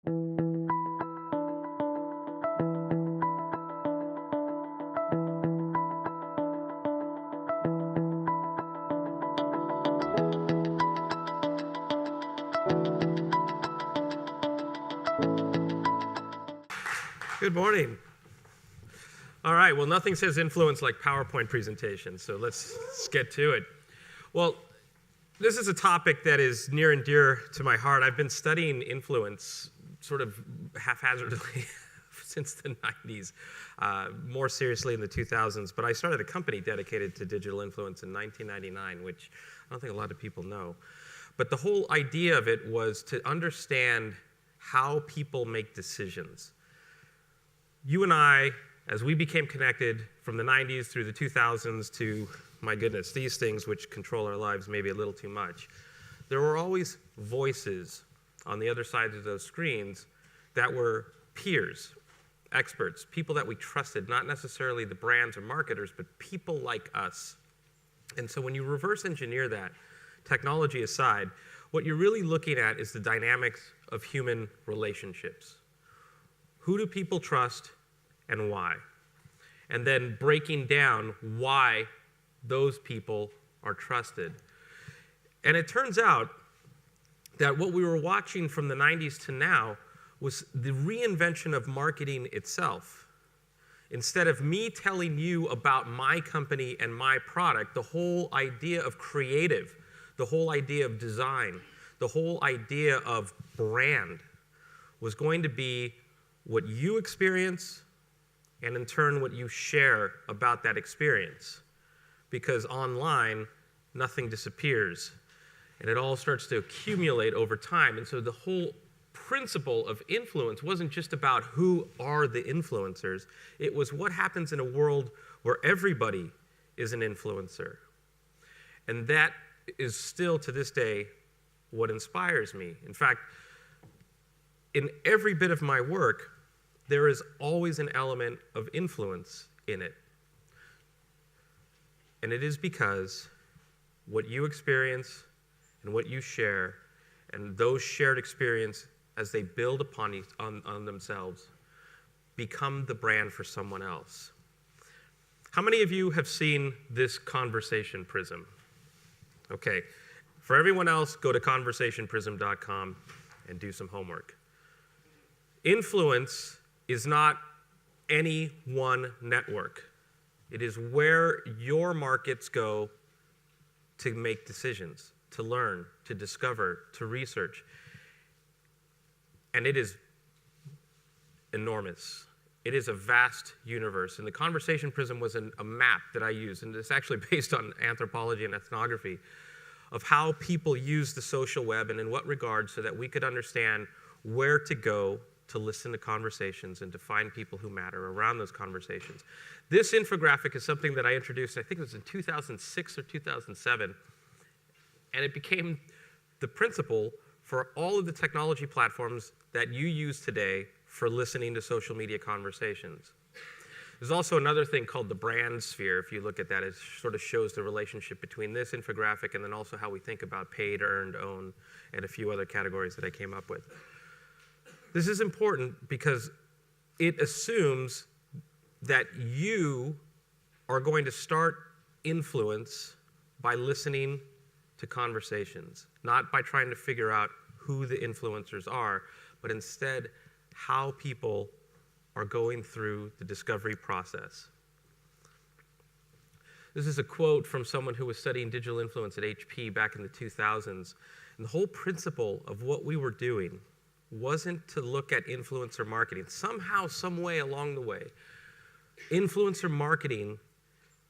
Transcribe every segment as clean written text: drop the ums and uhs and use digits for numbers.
Good morning. All right, well, nothing says influence like PowerPoint presentations, so let's get to it. Well, this is a topic that is near and dear to my heart. I've been studying influence sort of haphazardly since the 90s, more seriously in the 2000s, but I started a company dedicated to digital influence in 1999, which I don't think a lot of people know. But the whole idea of it was to understand how people make decisions. You and I, as we became connected from the 90s through the 2000s to, my goodness, these things which control our lives maybe a little too much, there were always voices on the other side of those screens that were peers, experts, people that we trusted, not necessarily the brands or marketers, but people like us. And so when you reverse engineer that, technology aside, what you're really looking at is the dynamics of human relationships. Who do people trust and why? And then breaking down why those people are trusted. And it turns out that what we were watching from the 90s to now was the reinvention of marketing itself. Instead of me telling you about my company and my product, the whole idea of creative, the whole idea of design, the whole idea of brand was going to be what you experience, and in turn what you share about that experience. Because online, nothing disappears, and it all starts to accumulate over time. And so the whole principle of influence wasn't just about who are the influencers, it was what happens in a world where everybody is an influencer. And that is still, to this day, what inspires me. In fact, in every bit of my work, there is always an element of influence in it. And it is because what you experience and what you share, and those shared experiences as they build upon on themselves, become the brand for someone else. How many of you have seen this conversation prism? Okay, for everyone else, go to conversationprism.com and do some homework. Influence is not any one network. It is where your markets go to make decisions, to learn, to discover, to research. And it is enormous. It is a vast universe. And the Conversation Prism was a map that I used, and it's actually based on anthropology and ethnography, of how people use the social web and in what regard, so that we could understand where to go to listen to conversations and to find people who matter around those conversations. This infographic is something that I introduced, I think it was in 2006 or 2007, and it became the principle for all of the technology platforms that you use today for listening to social media conversations. There's also another thing called the brand sphere. If you look at that, it sort of shows the relationship between this infographic and then also how we think about paid, earned, owned, and a few other categories that I came up with. This is important because it assumes that you are going to start influence by listening to conversations, not by trying to figure out who the influencers are, but instead how people are going through the discovery process. This is a quote from someone who was studying digital influence at HP back in the 2000s. And the whole principle of what we were doing wasn't to look at influencer marketing. Somehow, some way along the way, influencer marketing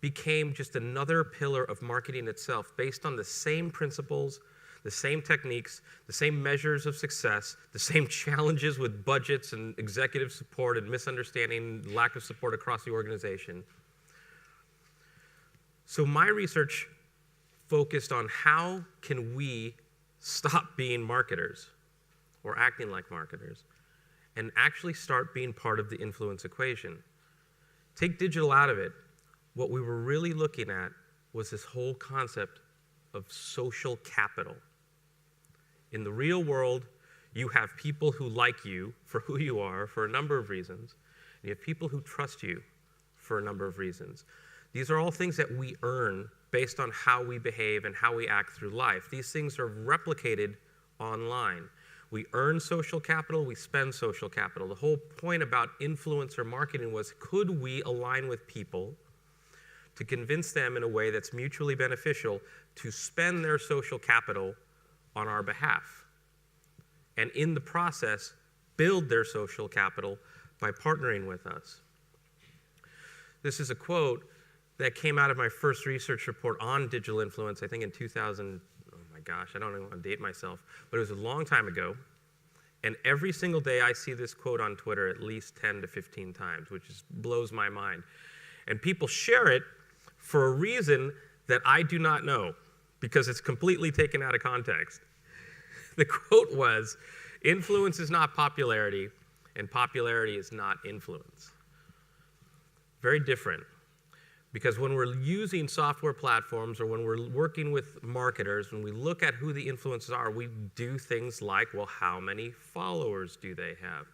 became just another pillar of marketing itself, based on the same principles, the same techniques, the same measures of success, the same challenges with budgets and executive support and misunderstanding, lack of support across the organization. So my research focused on how can we stop being marketers or acting like marketers and actually start being part of the influence equation. Take digital out of it. What we were really looking at was this whole concept of social capital. In the real world, You have people who like you for who you are for a number of reasons. And you have people who trust you for a number of reasons. These are all things that we earn based on how we behave and how we act through life. These things are replicated online. We earn social capital, we spend social capital. The whole point about influencer marketing was, could we align with people to convince them in a way that's mutually beneficial to spend their social capital on our behalf? And in the process, build their social capital by partnering with us. This is a quote that came out of my first research report on digital influence, I think in 2000, oh my gosh, I don't even want to date myself, but it was a long time ago. And every single day I see this quote on Twitter at least 10 to 15 times, which just blows my mind. And people share it for a reason that I do not know, because it's completely taken out of context. The quote was, "Influence is not popularity, and popularity is not influence." Very different. Because when we're using software platforms or when we're working with marketers, when we look at who the influencers are, we do things like, well, how many followers do they have?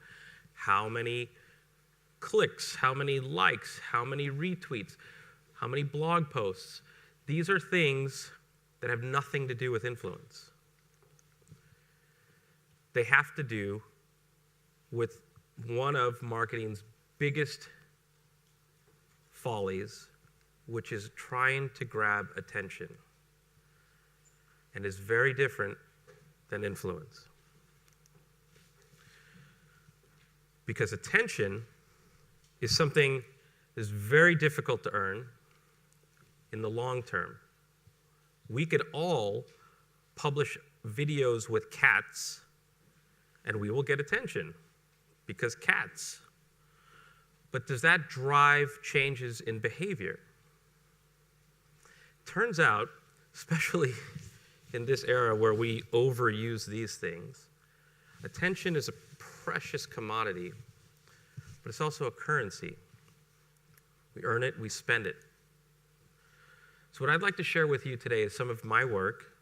How many clicks? How many likes? How many retweets? How many blog posts? These are things that have nothing to do with influence. They have to do with one of marketing's biggest follies, which is trying to grab attention, and is very different than influence. Because attention is something that's very difficult to earn in the long term. We could all publish videos with cats, and we will get attention, because cats. But does that drive changes in behavior? Turns out, especially in this era where we overuse these things, attention is a precious commodity, but it's also a currency. We earn it, we spend it. So what I'd like to share with you today is some of my work,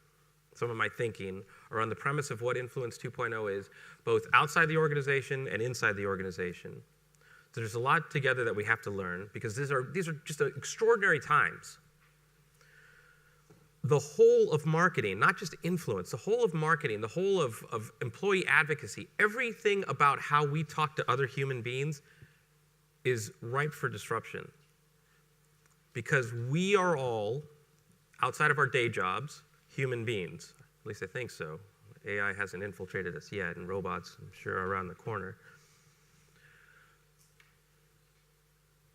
some of my thinking around the premise of what Influence 2.0 is, both outside the organization and inside the organization. So there's a lot together that we have to learn, because these are just extraordinary times. The whole of marketing, not just influence, the whole of marketing, the whole of employee advocacy, everything about how we talk to other human beings is ripe for disruption. Because we are all, outside of our day jobs, human beings. At least I think so. AI hasn't infiltrated us yet, and robots, I'm sure, are around the corner.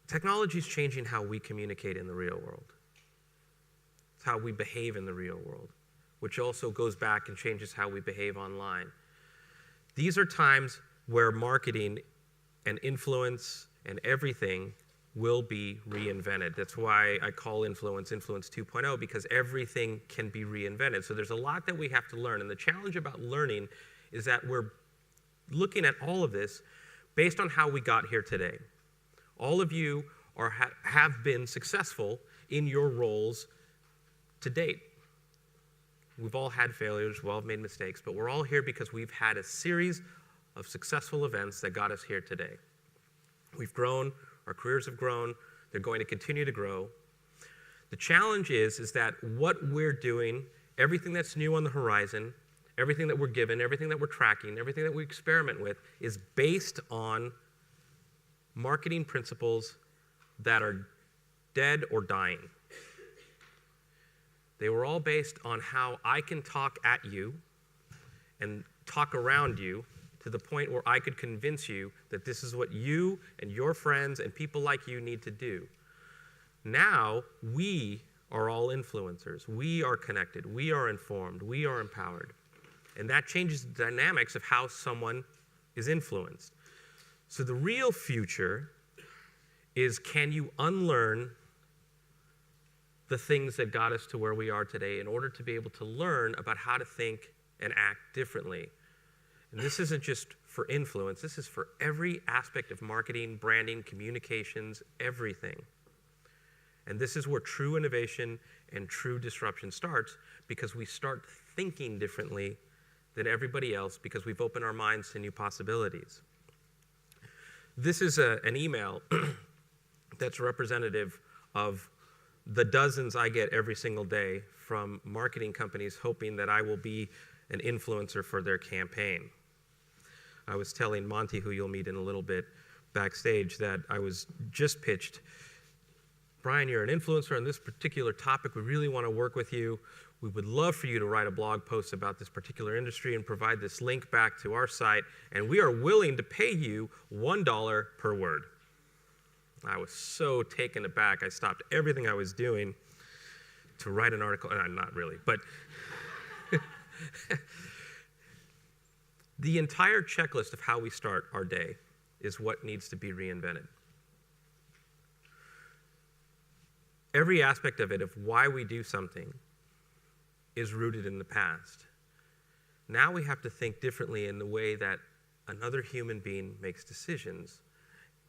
Technology is changing how we communicate in the real world. It's how we behave in the real world, which also goes back and changes how we behave online. These are times where marketing and influence and everything will be reinvented. That's why I call Influence 2.0, because everything can be reinvented. So there's a lot that we have to learn. And the challenge about learning is that we're looking at all of this based on how we got here today. All of you have been successful in your roles to date. We've all had failures, we've all made mistakes, but we're all here because we've had a series of successful events that got us here today. We've grown, our careers have grown, they're going to continue to grow. The challenge is that what we're doing, everything that's new on the horizon, everything that we're given, everything that we're tracking, everything that we experiment with is based on marketing principles that are dead or dying. They were all based on how I can talk at you and talk around you to the point where I could convince you that this is what you and your friends and people like you need to do. Now, we are all influencers. We are connected. We are informed. We are empowered. And that changes the dynamics of how someone is influenced. So the real future is, can you unlearn the things that got us to where we are today in order to be able to learn about how to think and act differently? And this isn't just for influence, this is for every aspect of marketing, branding, communications, everything. And this is where true innovation and true disruption starts, because we start thinking differently than everybody else because we've opened our minds to new possibilities. This is an email that's representative of the dozens I get every single day from marketing companies hoping that I will be an influencer for their campaign. I was telling Monty, who you'll meet in a little bit backstage, that I was just pitched, Brian, you're an influencer on this particular topic. We really want to work with you. We would love for you to write a blog post about this particular industry and provide this link back to our site, and we are willing to pay you $1 per word. I was so taken aback, I stopped everything I was doing to write an article. Not really, but the entire checklist of how we start our day is what needs to be reinvented. Every aspect of it, of why we do something, is rooted in the past. Now we have to think differently in the way that another human being makes decisions.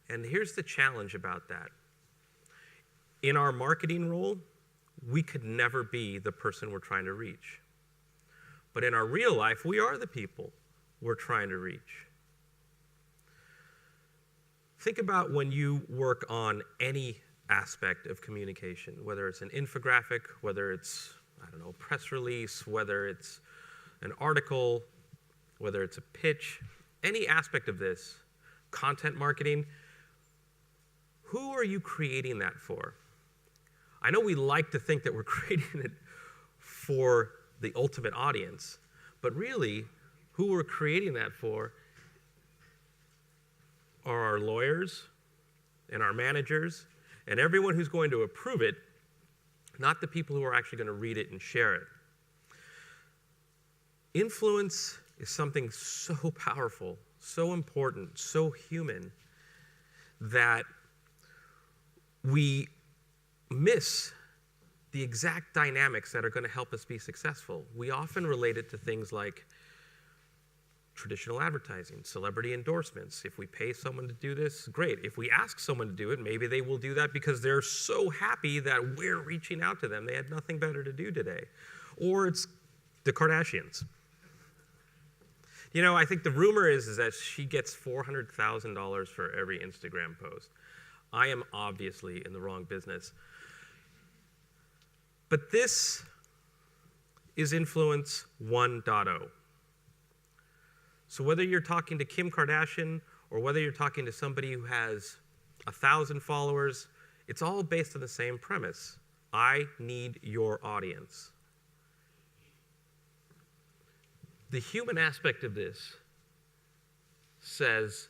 And here's the challenge about that. In our marketing role, we could never be the person we're trying to reach. But in our real life, we are the people we're trying to reach. Think about when you work on any aspect of communication, whether it's an infographic, whether it's, I don't know, a press release, whether it's an article, whether it's a pitch, any aspect of this, content marketing, who are you creating that for? I know we like to think that we're creating it for the ultimate audience, but really, who we're creating that for are our lawyers and our managers and everyone who's going to approve it, not the people who are actually going to read it and share it. Influence is something so powerful, so important, so human, that we miss the exact dynamics that are going to help us be successful. We often relate it to things like traditional advertising, celebrity endorsements. If we pay someone to do this, great. If we ask someone to do it, maybe they will do that because they're so happy that we're reaching out to them. They had nothing better to do today. Or it's the Kardashians. You know, I think the rumor is that she gets $400,000 for every Instagram post. I am obviously in the wrong business. But this is Influence 1.0. So whether you're talking to Kim Kardashian or whether you're talking to somebody who has 1,000 followers, it's all based on the same premise. I need your audience. The human aspect of this says,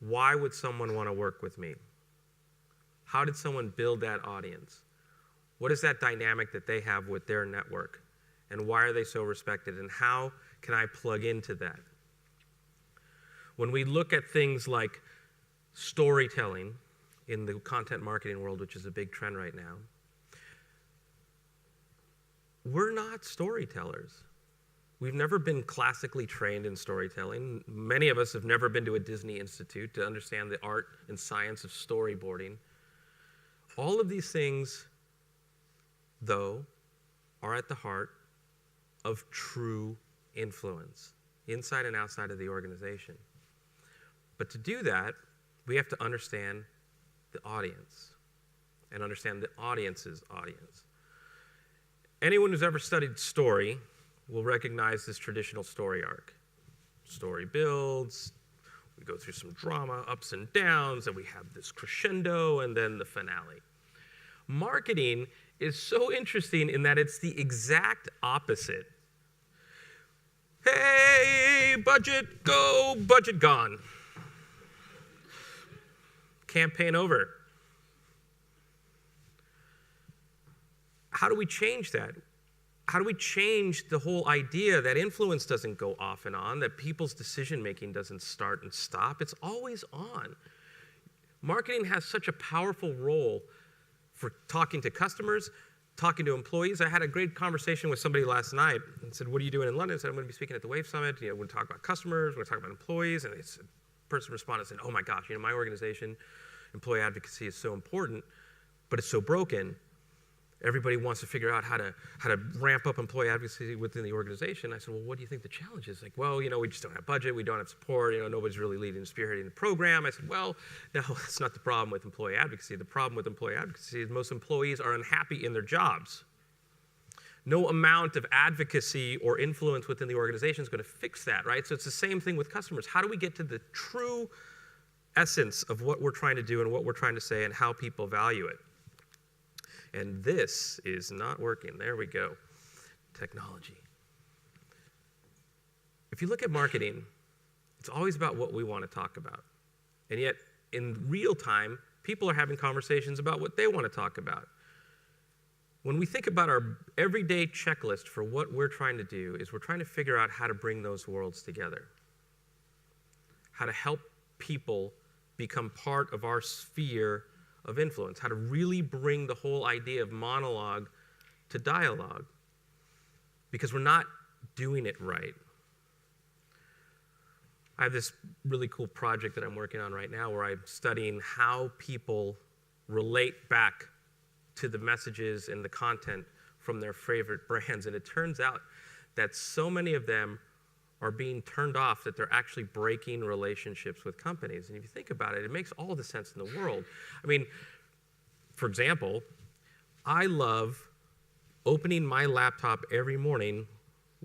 why would someone want to work with me? How did someone build that audience? What is that dynamic that they have with their network? And why are they so respected? And how can I plug into that? When we look at things like storytelling in the content marketing world, which is a big trend right now, we're not storytellers. We've never been classically trained in storytelling. Many of us have never been to a Disney Institute to understand the art and science of storyboarding. All of these things, though, are at the heart of true influence, inside and outside of the organization. But to do that, we have to understand the audience and understand the audience's audience. Anyone who's ever studied story will recognize this traditional story arc. Story builds, we go through some drama, ups and downs, and we have this crescendo, and then the finale. Marketing is so interesting in that it's the exact opposite. Hey, budget, go, budget gone. Campaign over. How do we change that? How do we change the whole idea that influence doesn't go off and on, that people's decision-making doesn't start and stop? It's always on. Marketing has such a powerful role for talking to customers, talking to employees. I had a great conversation with somebody last night and said, what are you doing in London? I said, I'm going to be speaking at the Wave Summit. We're going to talk about customers, we're going to talk about employees. And the person responded and said, oh my gosh, my organization, employee advocacy is so important, but it's so broken. Everybody wants to figure out how to ramp up employee advocacy within the organization. I said, well, what do you think the challenge is? Like, well, we just don't have budget, we don't have support, nobody's really leading and spearheading the program. I said, well, no, that's not the problem with employee advocacy. The problem with employee advocacy is most employees are unhappy in their jobs. No amount of advocacy or influence within the organization is going to fix that, right? So it's the same thing with customers. How do we get to the true essence of what we're trying to do and what we're trying to say and how people value it? And this is not working. There we go. Technology. If you look at marketing, it's always about what we want to talk about. And yet, in real time, people are having conversations about what they want to talk about. When we think about our everyday checklist for what we're trying to do, is we're trying to figure out how to bring those worlds together. How to help people become part of our sphere of influence, how to really bring the whole idea of monologue to dialogue, because we're not doing it right. I have this really cool project that I'm working on right now where I'm studying how people relate back to the messages and the content from their favorite brands, and it turns out that so many of them are being turned off that they're actually breaking relationships with companies. And if you think about it, it makes all the sense in the world. I mean, for example, I love opening my laptop every morning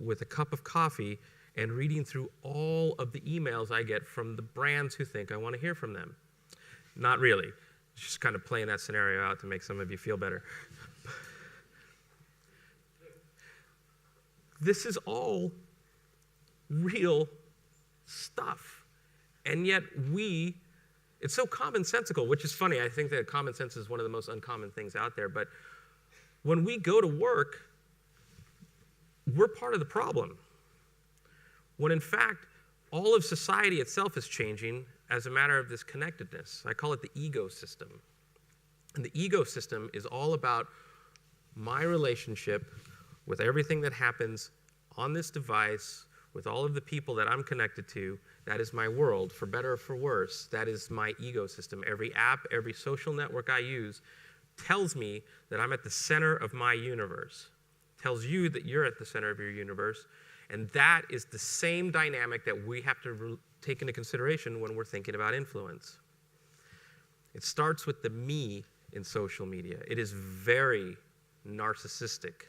with a cup of coffee and reading through all of the emails I get from the brands who think I want to hear from them. Not really. Just kind of playing that scenario out to make some of you feel better. This is all real stuff. And yet it's so commonsensical, which is funny. I think that common sense is one of the most uncommon things out there. But when we go to work, we're part of the problem. When in fact, all of society itself is changing as a matter of this connectedness. I call it the ecosystem. And the ecosystem is all about my relationship with everything that happens on this device, with all of the people that I'm connected to. That is my world, for better or for worse. That is my ecosystem. Every app, every social network I use tells me that I'm at the center of my universe. Tells you that you're at the center of your universe. And that is the same dynamic that we have to take into consideration when we're thinking about influence. It starts with the me in social media. It is very narcissistic.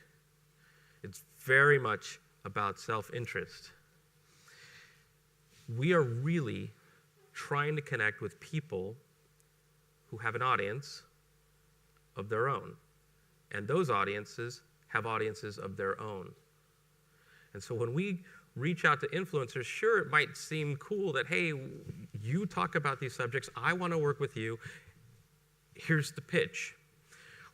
It's very much about self-interest. We are really trying to connect with people who have an audience of their own. And those audiences have audiences of their own. And so when we reach out to influencers, sure, it might seem cool that, hey, you talk about these subjects, I want to work with you. Here's the pitch.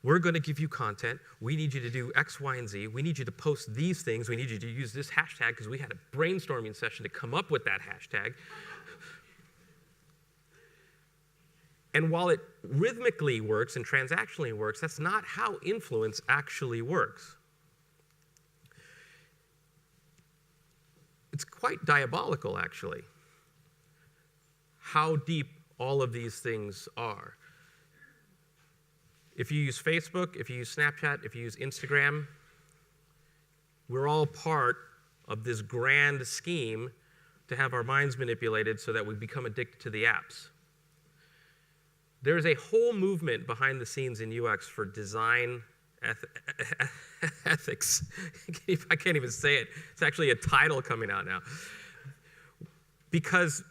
We're going to give you content. We need you to do X, Y, and Z. We need you to post these things. We need you to use this hashtag because we had a brainstorming session to come up with that hashtag. And while it rhythmically works and transactionally works, that's not how influence actually works. It's quite diabolical, actually, how deep all of these things are. If you use Facebook, if you use Snapchat, if you use Instagram, we're all part of this grand scheme to have our minds manipulated so that we become addicted to the apps. There's a whole movement behind the scenes in UX for design ethics. I can't even say it. It's actually a title coming out now. Because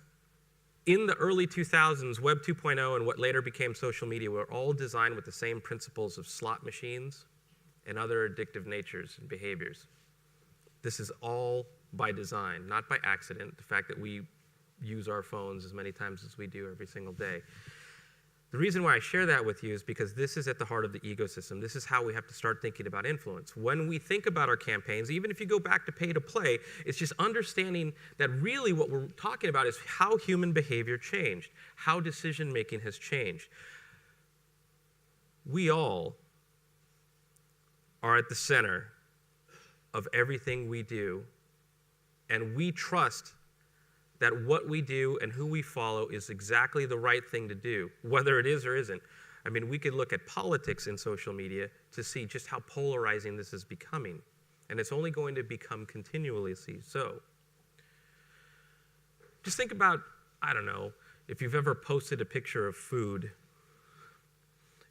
in the early 2000s, Web 2.0 and what later became social media were all designed with the same principles of slot machines and other addictive natures and behaviors. This is all by design, not by accident, the fact that we use our phones as many times as we do every single day. The reason why I share that with you is because this is at the heart of the ecosystem. This is how we have to start thinking about influence. When we think about our campaigns, even if you go back to pay to play, it's just understanding that really what we're talking about is how human behavior changed, how decision making has changed. We all are at the center of everything we do, and we trust that what we do and who we follow is exactly the right thing to do, whether it is or isn't. I mean, we could look at politics in social media to see just how polarizing this is becoming. And it's only going to become continually so. Just think about, I don't know, if you've ever posted a picture of food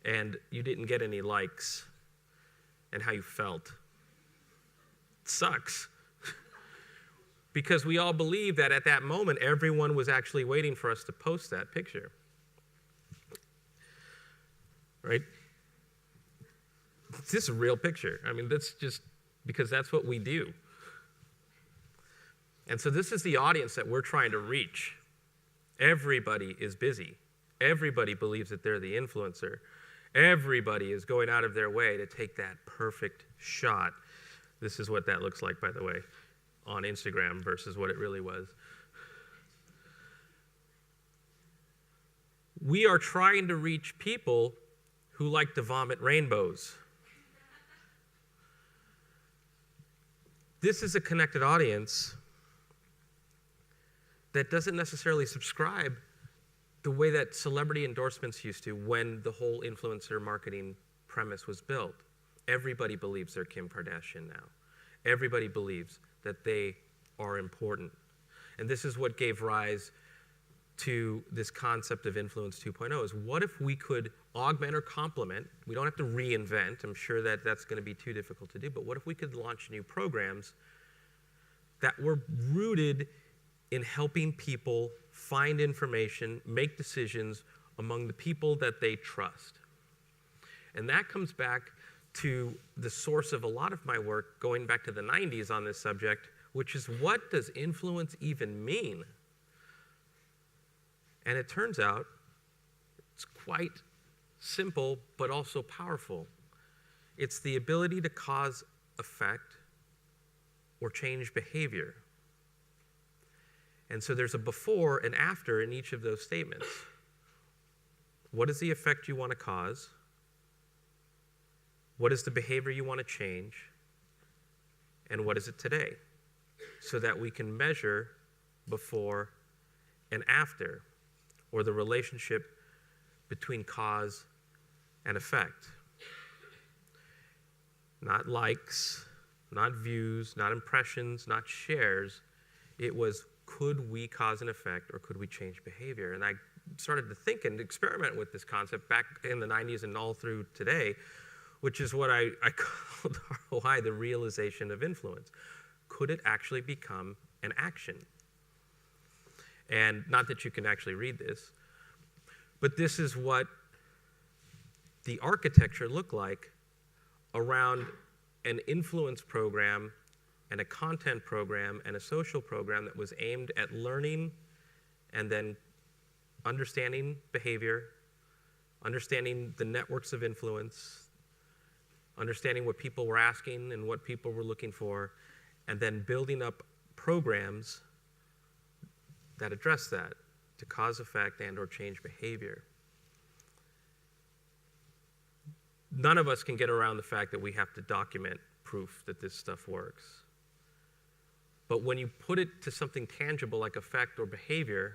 and you didn't get any likes and how you felt. It sucks. Because we all believe that at that moment, everyone was actually waiting for us to post that picture. Right? This is a real picture. I mean, that's just because that's what we do. And so this is the audience that we're trying to reach. Everybody is busy. Everybody believes that they're the influencer. Everybody is going out of their way to take that perfect shot. This is what that looks like, by the way, on Instagram versus what it really was. We are trying to reach people who like to vomit rainbows. This is a connected audience that doesn't necessarily subscribe the way that celebrity endorsements used to when the whole influencer marketing premise was built. Everybody believes they're Kim Kardashian now. Everybody believes that they are important. And this is what gave rise to this concept of Influence 2.0, is what if we could augment or complement, we don't have to reinvent, I'm sure that that's going to be too difficult to do, but what if we could launch new programs that were rooted in helping people find information, make decisions among the people that they trust. And that comes back to the source of a lot of my work going back to the 90s on this subject, which is what does influence even mean? And it turns out it's quite simple, but also powerful. It's the ability to cause effect or change behavior. And so there's a before and after in each of those statements. What is the effect you want to cause? What is the behavior you want to change? And what is it today? So that we can measure before and after, or the relationship between cause and effect. Not likes, not views, not impressions, not shares. It was, could we cause an effect or could we change behavior? And I started to think and experiment with this concept back in the 90s and all through today, which is what I called ROI, the realization of influence. Could it actually become an action? And not that you can actually read this, but this is what the architecture looked like around an influence program and a content program and a social program that was aimed at learning and then understanding behavior, understanding the networks of influence, understanding what people were asking and what people were looking for, and then building up programs that address that to cause effect and or change behavior. None of us can get around the fact that we have to document proof that this stuff works. But when you put it to something tangible like effect or behavior,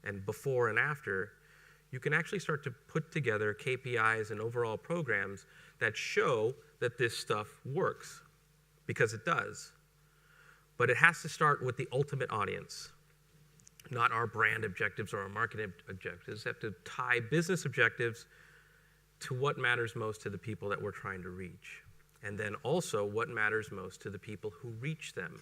and before and after, you can actually start to put together KPIs and overall programs that show that this stuff works, because it does. But it has to start with the ultimate audience, not our brand objectives or our marketing objectives. We have to tie business objectives to what matters most to the people that we're trying to reach, and then also what matters most to the people who reach them.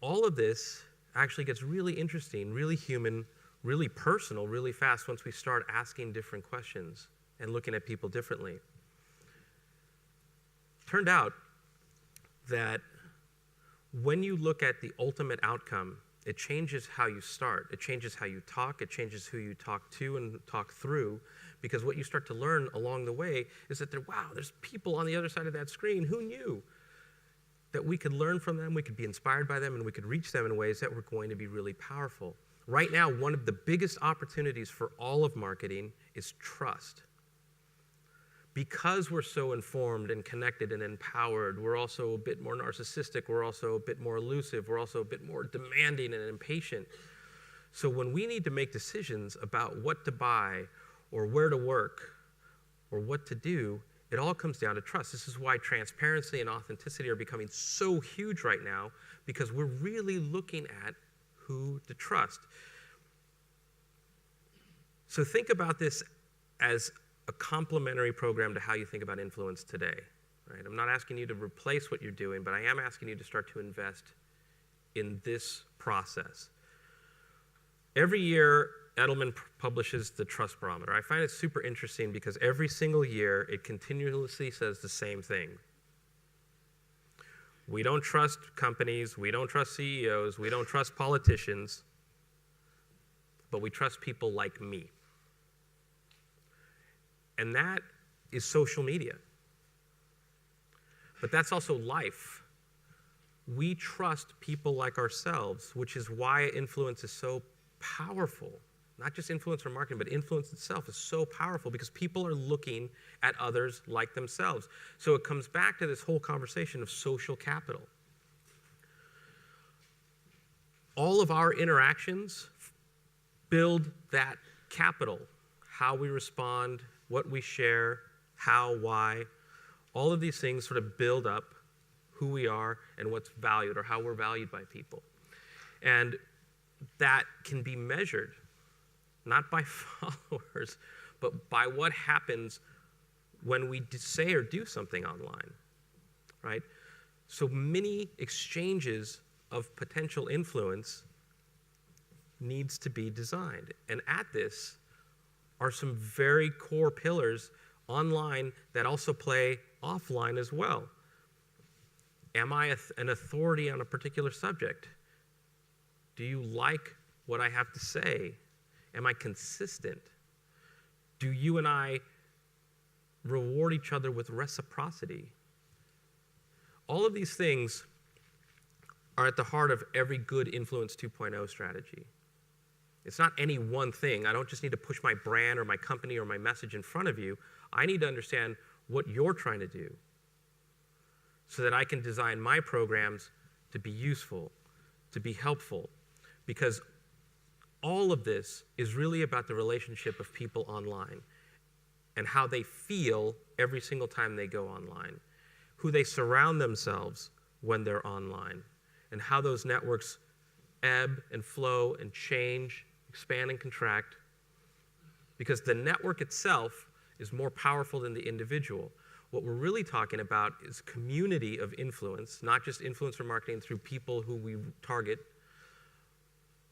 All of this actually gets really interesting, really human, really personal, really fast once we start asking different questions and looking at people differently. Turned out that when you look at the ultimate outcome, it changes how you start. It changes how you talk. It changes who you talk to and talk through, because what you start to learn along the way is that there's people on the other side of that screen. Who knew that we could learn from them, we could be inspired by them, and we could reach them in ways that were going to be really powerful. Right now, one of the biggest opportunities for all of marketing is trust. Because we're so informed and connected and empowered, we're also a bit more narcissistic, we're also a bit more elusive, we're also a bit more demanding and impatient. So when we need to make decisions about what to buy or where to work or what to do, it all comes down to trust. This is why transparency and authenticity are becoming so huge right now, because we're really looking at who to trust. So think about this as a complementary program to how you think about influence today. Right? I'm not asking you to replace what you're doing, but I am asking you to start to invest in this process. Every year, Edelman publishes the Trust Barometer. I find it super interesting because every single year, it continuously says the same thing. We don't trust companies, we don't trust CEOs, we don't trust politicians, but we trust people like me. And that is social media. But that's also life. We trust people like ourselves, which is why influence is so powerful. Not just influencer marketing, but influence itself is so powerful because people are looking at others like themselves. So it comes back to this whole conversation of social capital. All of our interactions build that capital. How we respond, what we share, how, why. All of these things sort of build up who we are and what's valued or how we're valued by people. And that can be measured not by followers, but by what happens when we say or do something online, right? So many exchanges of potential influence needs to be designed. And at this are some very core pillars online that also play offline as well. Am I an authority on a particular subject? Do you like what I have to say? Am I consistent? Do you and I reward each other with reciprocity? All of these things are at the heart of every good Influence 2.0 strategy. It's not any one thing. I don't just need to push my brand or my company or my message in front of you. I need to understand what you're trying to do so that I can design my programs to be useful, to be helpful, because all of this is really about the relationship of people online and how they feel every single time they go online, who they surround themselves when they're online, and how those networks ebb and flow and change, expand and contract, because the network itself is more powerful than the individual. What we're really talking about is community of influence, not just influencer marketing through people who we target,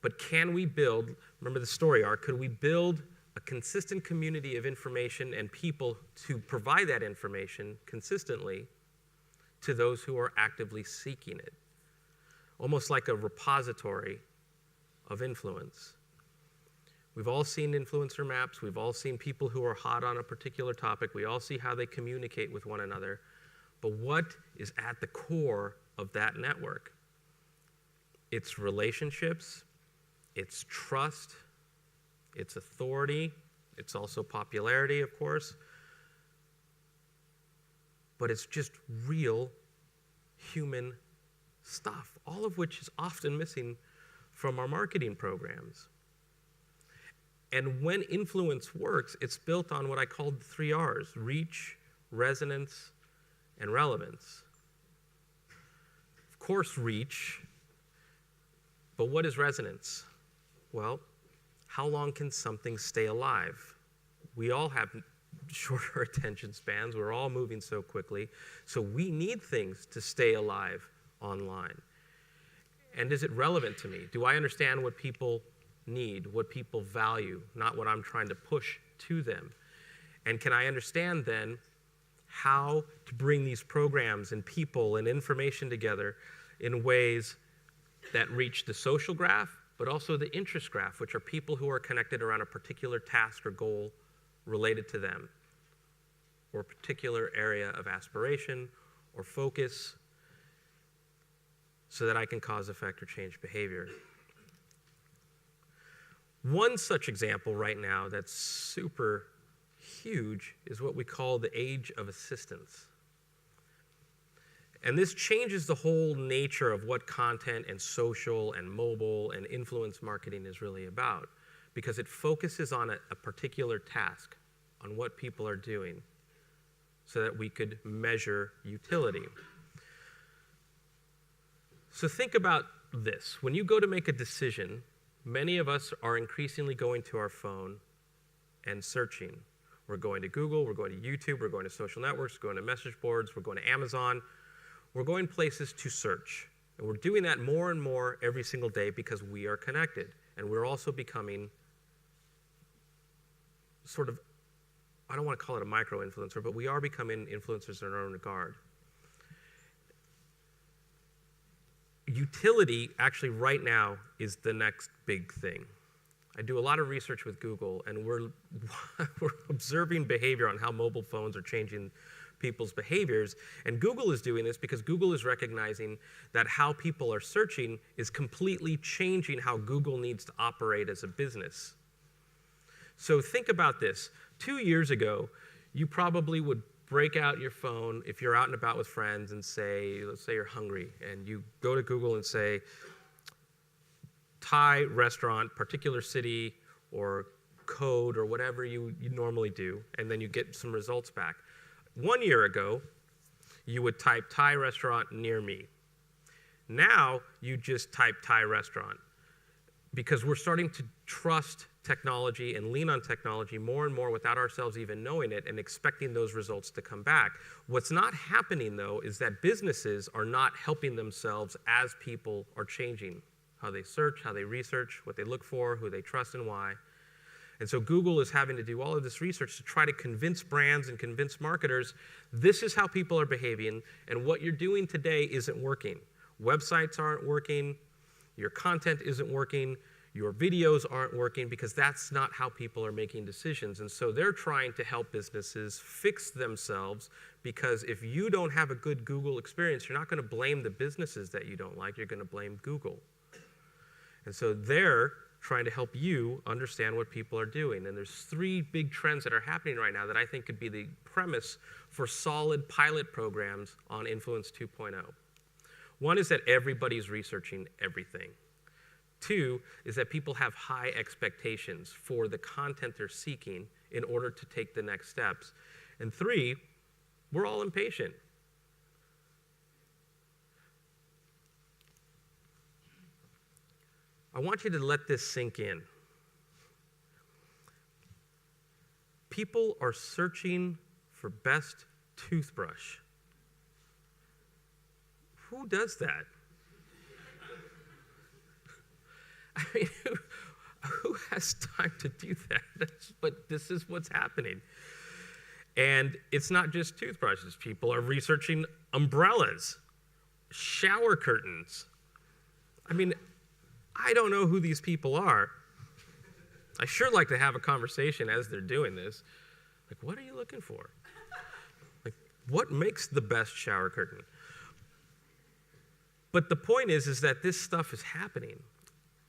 but can we build, remember the story arc, could we build a consistent community of information and people to provide that information consistently to those who are actively seeking it? Almost like a repository of influence. We've all seen influencer maps. We've all seen people who are hot on a particular topic. We all see how they communicate with one another. But what is at the core of that network? It's relationships, it's trust, it's authority, it's also popularity, of course. But it's just real human stuff, all of which is often missing from our marketing programs. And when influence works, it's built on what I called the 3 R's: reach, resonance, and relevance. Of course, reach, but what is resonance? Well, how long can something stay alive? We all have shorter attention spans. We're all moving so quickly. So we need things to stay alive online. And is it relevant to me? Do I understand what people need, what people value, not what I'm trying to push to them? And can I understand then how to bring these programs and people and information together in ways that reach the social graph, but also the interest graph, which are people who are connected around a particular task or goal related to them, or a particular area of aspiration or focus, so that I can cause effect or change behavior. One such example right now that's super huge is what we call the age of assistance. And this changes the whole nature of what content and social and mobile and influence marketing is really about, because it focuses on a particular task, on what people are doing, so that we could measure utility. So think about this. When you go to make a decision, many of us are increasingly going to our phone and searching. We're going to Google, we're going to YouTube, we're going to social networks, we're going to message boards, we're going to Amazon. We're going places to search. And we're doing that more and more every single day because we are connected. And we're also becoming sort of, I don't want to call it a micro-influencer, but we are becoming influencers in our own regard. Utility, actually right now, is the next big thing. I do a lot of research with Google, and we're observing behavior on how mobile phones are changing people's behaviors. And Google is doing this because Google is recognizing that how people are searching is completely changing how Google needs to operate as a business. So think about this. 2 years ago, you probably would break out your phone if you're out and about with friends and say, let's say you're hungry, and you go to Google and say, Thai restaurant, particular city, or code, or whatever you normally do, and then you get some results back. 1 year ago, you would type Thai restaurant near me. Now, you just type Thai restaurant, because we're starting to trust technology and lean on technology more and more without ourselves even knowing it and expecting those results to come back. What's not happening, though, is that businesses are not helping themselves as people are changing how they search, how they research, what they look for, who they trust, and why. And so Google is having to do all of this research to try to convince brands and convince marketers, this is how people are behaving, and what you're doing today isn't working. Websites aren't working, your content isn't working, your videos aren't working, because that's not how people are making decisions. And so they're trying to help businesses fix themselves, because if you don't have a good Google experience, you're not going to blame the businesses that you don't like, you're going to blame Google. And so they're trying to help you understand what people are doing. And there's 3 big trends that are happening right now that I think could be the premise for solid pilot programs on Influence 2.0. One is that everybody's researching everything. 2 is that people have high expectations for the content they're seeking in order to take the next steps. And 3, we're all impatient. I want you to let this sink in. People are searching for best toothbrush. Who does that? I mean, who has time to do that? But this is what's happening. And it's not just toothbrushes. People are researching umbrellas, shower curtains. I mean, I don't know who these people are. I sure like to have a conversation as they're doing this. Like, what are you looking for? Like, what makes the best shower curtain? But the point is that this stuff is happening,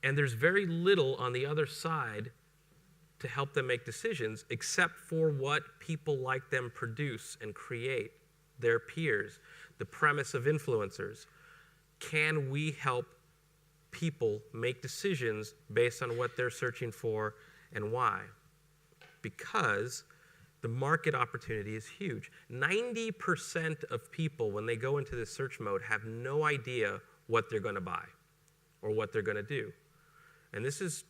and there's very little on the other side to help them make decisions except for what people like them produce and create, their peers, the premise of influencers. Can we help people make decisions based on what they're searching for and why? Because the market opportunity is huge. 90% of people, when they go into this search mode, have no idea what they're going to buy or what they're going to do. And this is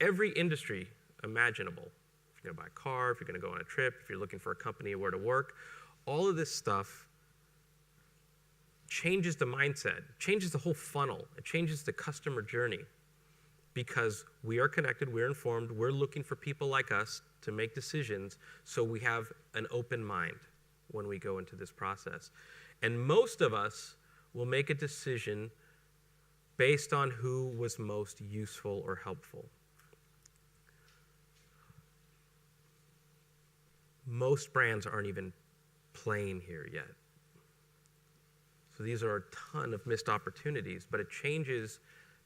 every industry imaginable. If you're going to buy a car, if you're going to go on a trip, if you're looking for a company or where to work, all of this stuff changes the mindset, changes the whole funnel, it changes the customer journey, because we are connected, we're informed, we're looking for people like us to make decisions, so we have an open mind when we go into this process. And most of us will make a decision based on who was most useful or helpful. Most brands aren't even playing here yet. So these are a ton of missed opportunities, but it changes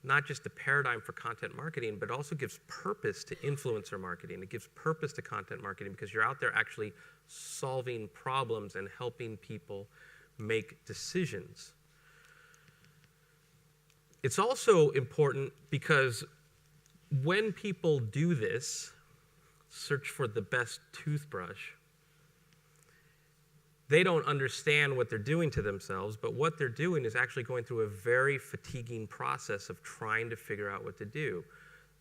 not just the paradigm for content marketing, but also gives purpose to influencer marketing. It gives purpose to content marketing because you're out there actually solving problems and helping people make decisions. It's also important because when people do this, search for the best toothbrush, they don't understand what they're doing to themselves, but what they're doing is actually going through a very fatiguing process of trying to figure out what to do.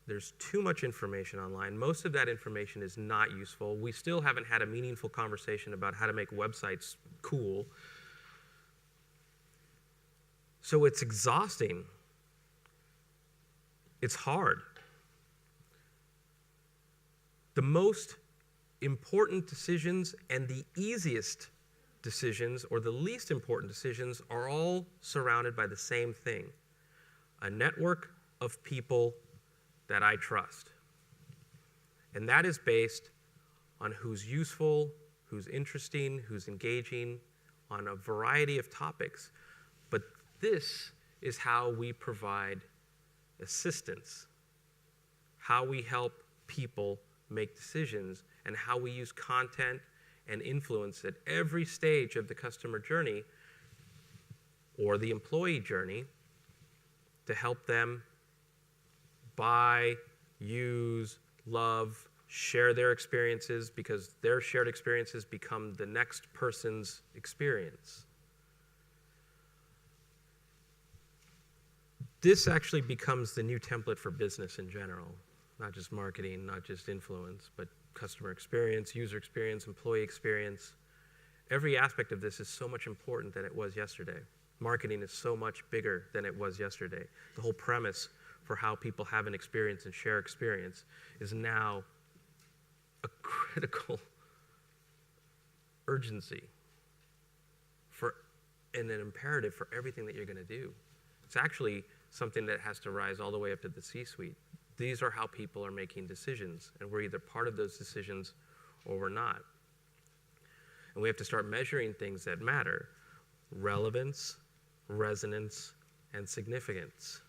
There's too much information online. Most of that information is not useful. We still haven't had a meaningful conversation about how to make websites cool. So it's exhausting. It's hard. The most important decisions and the easiest decisions, or the least important decisions, are all surrounded by the same thing: a network of people that I trust. And that is based on who's useful, who's interesting, who's engaging, on a variety of topics. But this is how we provide assistance, how we help people make decisions, and how we use content and influence at every stage of the customer journey or the employee journey to help them buy, use, love, share their experiences, because their shared experiences become the next person's experience. This actually becomes the new template for business in general, not just marketing, not just influence, but customer experience, user experience, employee experience. Every aspect of this is so much important than it was yesterday. Marketing is so much bigger than it was yesterday. The whole premise for how people have an experience and share experience is now a critical urgency and an imperative for everything that you're going to do. It's actually something that has to rise all the way up to the C-suite. These are how people are making decisions, and we're either part of those decisions or we're not. And we have to start measuring things that matter: relevance, resonance, and significance.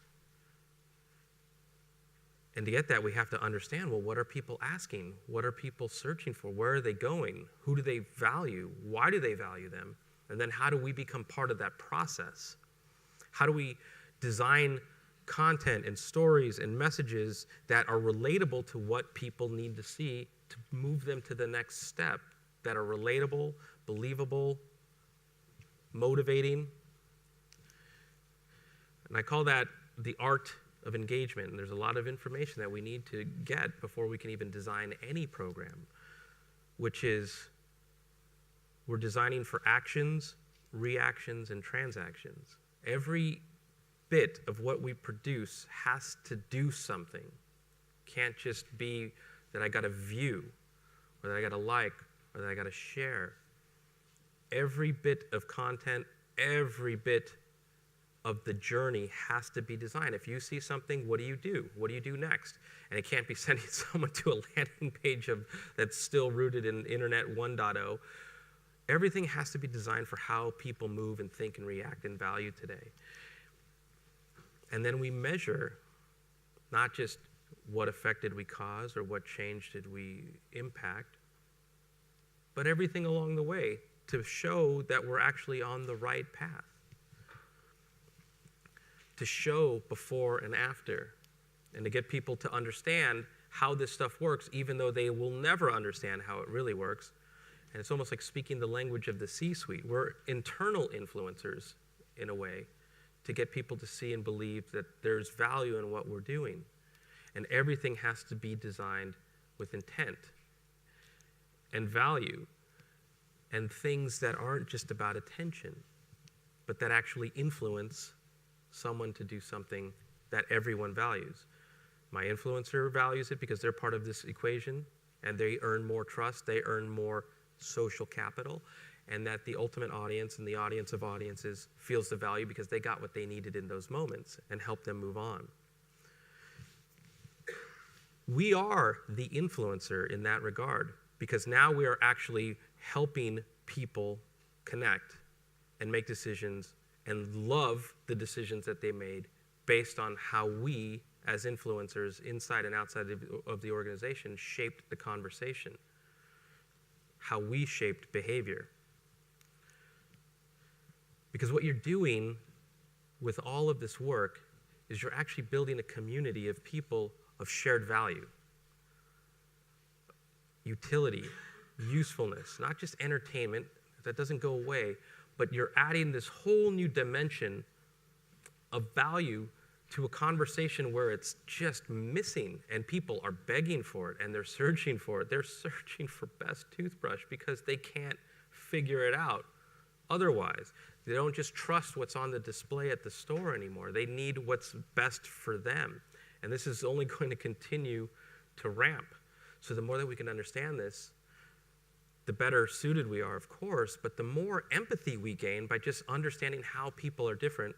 And to get that, we have to understand, well, what are people asking? What are people searching for? Where are they going? Who do they value? Why do they value them? And then how do we become part of that process? How do we design content and stories and messages that are relatable to what people need to see to move them to the next step, that are relatable, believable, motivating? And I call that the art of engagement. And there's a lot of information that we need to get before we can even design any program, which is we're designing for actions, reactions, and transactions. Every bit of what we produce has to do something. Can't just be that I got to view, or that I got to like, or that I got to share. Every bit of content, every bit of the journey has to be designed. If you see something, what do you do? What do you do next? And it can't be sending someone to a landing page that's still rooted in Internet 1.0. Everything has to be designed for how people move and think and react and value today. And then we measure not just what effect did we cause or what change did we impact, but everything along the way to show that we're actually on the right path. To show before and after, and to get people to understand how this stuff works, even though they will never understand how it really works. And it's almost like speaking the language of the C-suite. We're internal influencers, in a way, to get people to see and believe that there's value in what we're doing. And everything has to be designed with intent and value and things that aren't just about attention, but that actually influence someone to do something that everyone values. My influencer values it because they're part of this equation, and they earn more trust, they earn more social capital, and that the ultimate audience and the audience of audiences feels the value because they got what they needed in those moments and helped them move on. We are the influencer in that regard, because now we are actually helping people connect and make decisions and love the decisions that they made based on how we, as influencers inside and outside of the organization, shaped the conversation, how we shaped behavior. Because what you're doing with all of this work is you're actually building a community of people of shared value, utility, usefulness, not just entertainment, that doesn't go away, but you're adding this whole new dimension of value to a conversation where it's just missing and people are begging for it and they're searching for it. They're searching for best toothbrush because they can't figure it out otherwise. They don't just trust what's on the display at the store anymore. They need what's best for them. And this is only going to continue to ramp. So the more that we can understand this, the better suited we are, of course, but the more empathy we gain by just understanding how people are different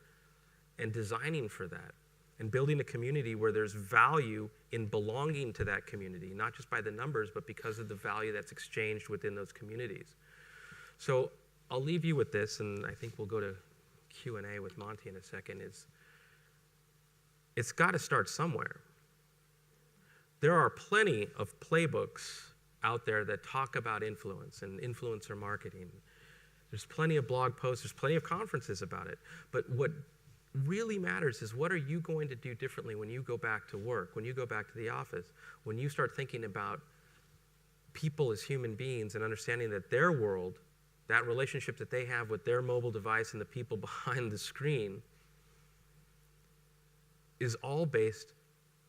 and designing for that and building a community where there's value in belonging to that community, not just by the numbers, but because of the value that's exchanged within those communities. So I'll leave you with this, and I think we'll go to Q&A with Monty in a second, is it's got to start somewhere. There are plenty of playbooks out there that talk about influence and influencer marketing. There's plenty of blog posts, there's plenty of conferences about it. But what really matters is what are you going to do differently when you go back to work, when you go back to the office, when you start thinking about people as human beings and understanding that their world, that relationship that they have with their mobile device and the people behind the screen is all based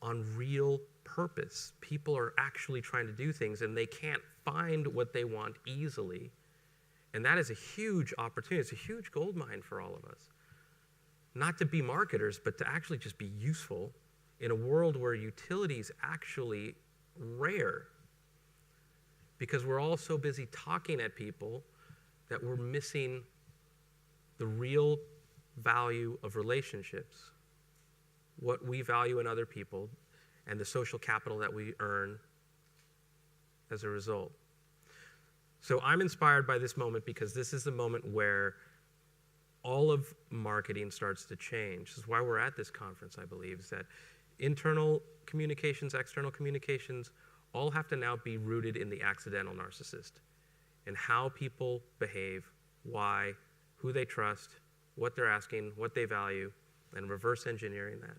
on real purpose. People are actually trying to do things and they can't find what they want easily. And that is a huge opportunity. It's a huge gold mine for all of us. Not to be marketers, but to actually just be useful in a world where utility is actually rare. Because we're all so busy talking at people that we're missing the real value of relationships, what we value in other people, and the social capital that we earn as a result. So I'm inspired by this moment because this is the moment where all of marketing starts to change. This is why we're at this conference, I believe, is that internal communications, external communications, all have to now be rooted in the accidental narcissist and how people behave, why, who they trust, what they're asking, what they value, and reverse engineering that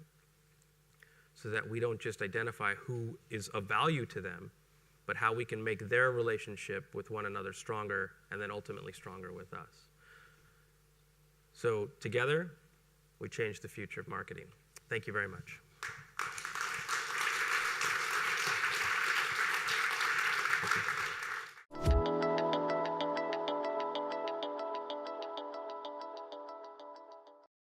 so that we don't just identify who is of value to them, but how we can make their relationship with one another stronger and then ultimately stronger with us. So together, we change the future of marketing. Thank you very much.